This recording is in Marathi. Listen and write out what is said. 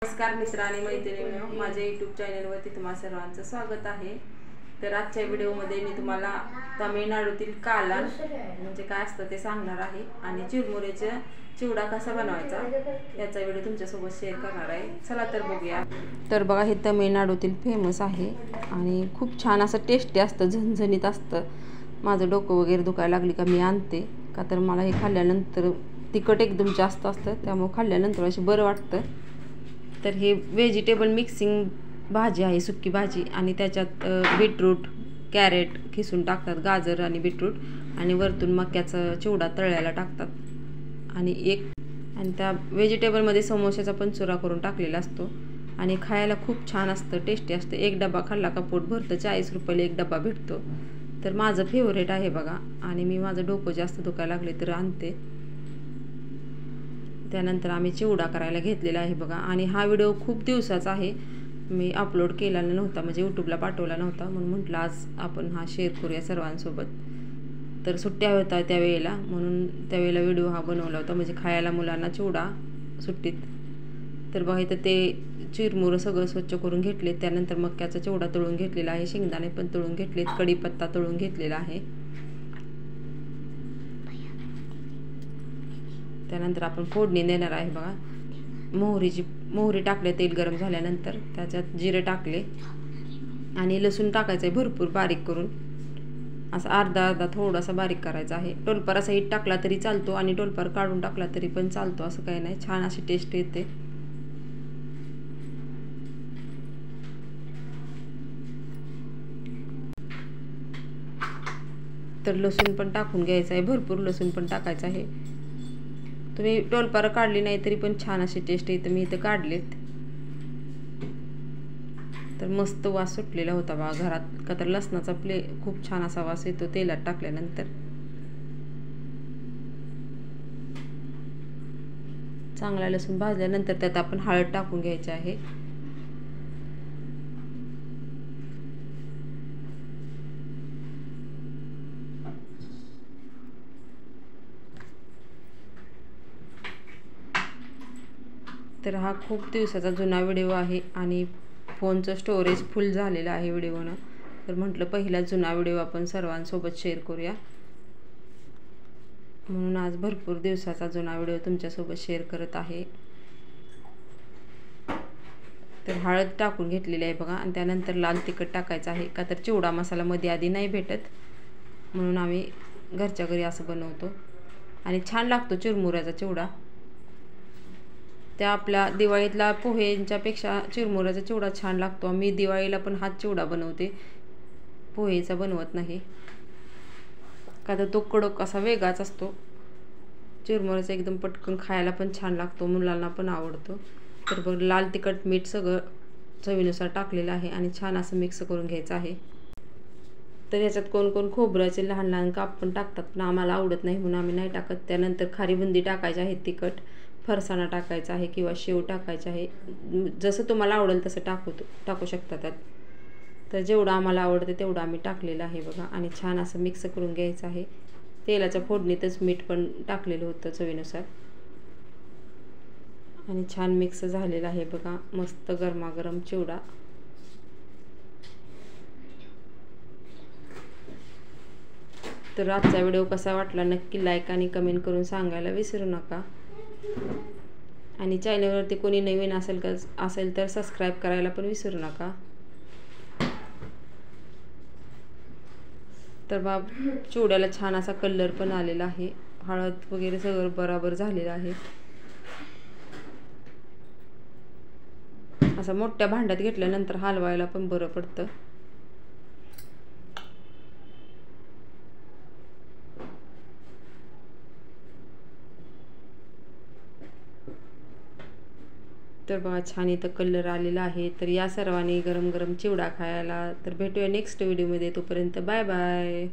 नमस्कार मित्र आणि मैत्रिणींनो, माझ्या यूट्यूब चॅनलवरती तुम्हा सर्वांचं स्वागत आहे। तर आजच्या व्हिडिओमध्ये मी तुम्हाला तामिळनाडूतील कालान म्हणजे काय असतं ते सांगणार आहे आणि चिरमुरेचा चिवडा कसा बनवायचा याचा व्हिडिओ तुमच्यासोबत शेअर करणार आहे। चला तर बघूया। तर बघा, हे तामिळनाडूतील फेमस आहे आणि खूप छान असं टेस्टी असतं, झणझणीत असतं। माझं डोकं वगैरे दुखायला लागली का मी आणते, का तर मला हे खाल्ल्यानंतर तिखट एकदम जास्त असतं, त्यामुळे खाल्ल्यानंतर अशी बरं वाटतं। तर हे व्हेजिटेबल मिक्सिंग भाजी आहे, सुकी भाजी, आणि त्याच्यात बीटरूट कॅरेट खिसून टाकतात, गाजर आणि बीटरूट, आणि वरतून मक्याचा चिवडा तळल्याला टाकतात आणि त्या व्हेजिटेबलमध्ये समोशाचा पण चुरा करून टाकलेला असतो आणि खायला खूप छान असतं, टेस्टी असतं। एक डबा खाल्ला का पोट भरतं। 40 रुपयाला एक डबा भेटतो। तर माझं फेवरेट आहे बघा, आणि मी माझं डोकं जास्त दुखायला लागले तर आणते। त्यानंतर आम्ही चिवडा करायला घेतलेला आहे बघा, आणि हा व्हिडिओ खूप दिवसाचा आहे, मी अपलोड केलेला नव्हता, म्हणजे यूट्यूबला पाठवला नव्हता, म्हणून म्हटलं आज आपण हा शेअर करूया सर्वांसोबत। तर सुट्ट्या होत्या त्यावेळेला, म्हणून त्यावेळेला व्हिडिओ हा बनवला होता, म्हणजे खायला मुलांना चिवडा सुट्टीत। तर बघा, इथं ते चिरमुरं सगळं स्वच्छ करून घेतले, त्यानंतर मक्याचा चिवडा तळून घेतलेला आहे, शेंगदाणे पण तळून घेतलेत, कढीपत्ता तळून घेतलेला आहे। त्यानंतर आपण फोडणी देणार आहे बघा। मोहरी टाकले, तेल गरम झाल्यानंतर त्याच्यात जिरे टाकले आणि लसूण टाकायचं आहे भरपूर बारीक करून, असं अर्धा थोडासा बारीक करायचा आहे। टोलपार सहित टाकला तरी चालतो आणि टोलपार काढून टाकला तरी पण चालतो, असं काही नाही, छान अशी टेस्ट येते। तर लसूण पण टाकून घ्यायचं आहे, भरपूर लसूण पण टाकायचं आहे। तुम्ही टोलपार काढली नाही तरी पण छान अशी टेस्ट येते, मी इथं काढलेत। तर मस्त वास सुटलेला होता बघा घरात, का तर लसणाचा खूप छान असा वास येतो तेलात टाकल्यानंतर। चांगला लसूण भाजल्यानंतर त्यात आपण हळद टाकून घ्यायची आहे। तर हा खूप दिवसाचा जुना व्हिडिओ आहे आणि फोनचं स्टोरेज फुल झालेलं आहे व्हिडिओनं, तर म्हटलं पहिला जुना व्हिडिओ आपण सर्वांसोबत शेअर करूया, म्हणून आज भरपूर दिवसाचा जुना व्हिडिओ तुमच्यासोबत शेअर करत आहे। तर हळद टाकून घेतलेली आहे बघा, आणि त्यानंतर लाल तिखट टाकायचं आहे, का तर चिवडा मसाला मध्ये आधी नाही भेटत, म्हणून आम्ही घरच्या घरी असं बनवतो आणि छान लागतो चिरमुऱ्याचा चिवडा। त्या आपल्या दिवाळीतला पोहेंच्यापेक्षा चिरमुऱ्याचा चिवडा छान लागतो। मी दिवाळीला पण हाच चिवडा बनवते, पोहेचा बनवत नाही, का तर तो कडक असा वेगळाच असतो। चिरमुऱ्याचा एकदम पटकन खायला पण छान लागतो, मुलांना पण आवडतो। तर बघ, लाल तिखट मीठ सगळं चवीनुसार टाकलेलं आहे आणि छान असं मिक्स करून घ्यायचं आहे। तर ह्याच्यात कोण कोण खोबऱ्याचे लहान लहान काप पण टाकतात, पण आम्हाला आवडत नाही म्हणून आम्ही नाही टाकत। त्यानंतर खारी बुंदी टाकायची आहे, तिखट फरसाणा टाकायचा आहे किंवा शेव टाकायचा आहे, जसं तुम्हाला आवडेल तसं टाकू शकता त्यात। तर जेवढं आम्हाला आवडतं तेवढं आम्ही टाकलेलं आहे बघा, आणि छान असं मिक्स करून घ्यायचं आहे। तेलाच्या फोडणीतच मीठ पण टाकलेलं होतं चवीनुसार, आणि छान मिक्स झालेला आहे बघा, मस्त गरमागरम चिवडा। तर आजचा व्हिडिओ कसा वाटला नक्की लाईक आणि कमेंट करून सांगायला विसरू नका, आणि चॅनलवरती कोणी नवीन असेल तर सबस्क्राईब करायला पण विसरू नका। तर बाब, चिवड्याला छान असा कलर पण आलेला आहे, हळद वगैरे सगळं बराबर झालेलं आहे। असं मोठ्या भांड्यात घेतल्यानंतर हलवायला पण बरं पडतं। तर बघा, छान इथं कलर आलेला आहे। तर या सर्वांनी गरम गरम चिवडा खायला। तर भेटूया नेक्स्ट व्हिडिओमध्ये, तोपर्यंत बाय बाय।